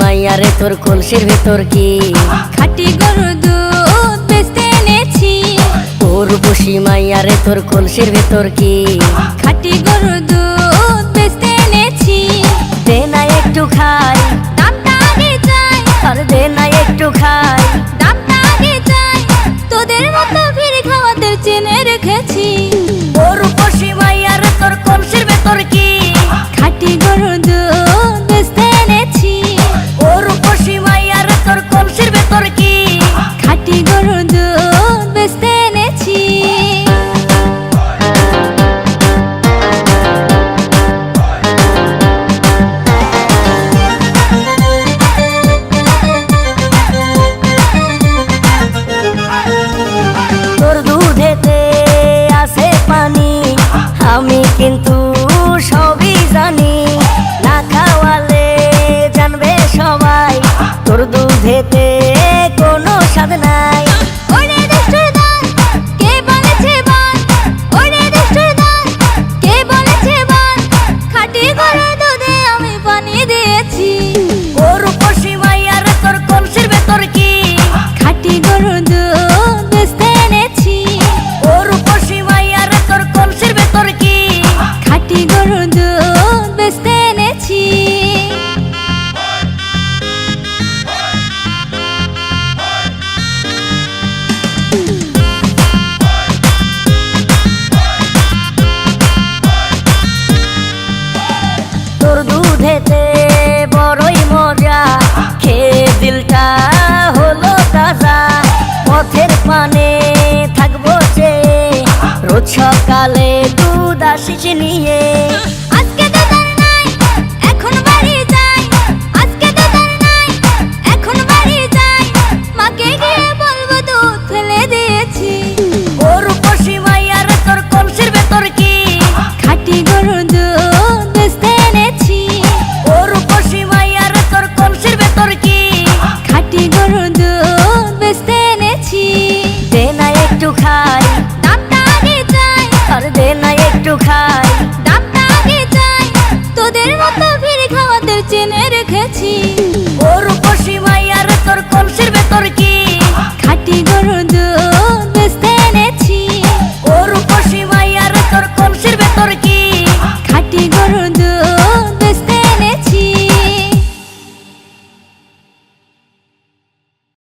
মাইয়ারে তোর কলসির ভেতর কি খাঁটি গরুর দুধ বেচতে এনেছি। ও রূপসী মাইয়ারে তোর কলসির ভেতর কি খাঁটি গরুর দুধ বেচতে এনেছি। দে না একটু খাই, দামটা আগে চাই, আর দে না একটু খাই। দামটা আগে চাই, তোদের মতো ভিড় খাওয়াদের চেনে রেখেছি। ও রূপসী মাইয়ারে তোর কলসির ভেতর কি খাঁটি গরুর দুধ বেচতে এনেছি। ও রূপসী মাইয়ারে তোর কলসির ভেতর কি খাঁটি গরুর দুধ বেচতে এনেছি। তোর দুধেতে আছে পানি, আমি কিন্তু সবই জানি। না খাওয়ালে জানবে সবাই তোর দুধেতে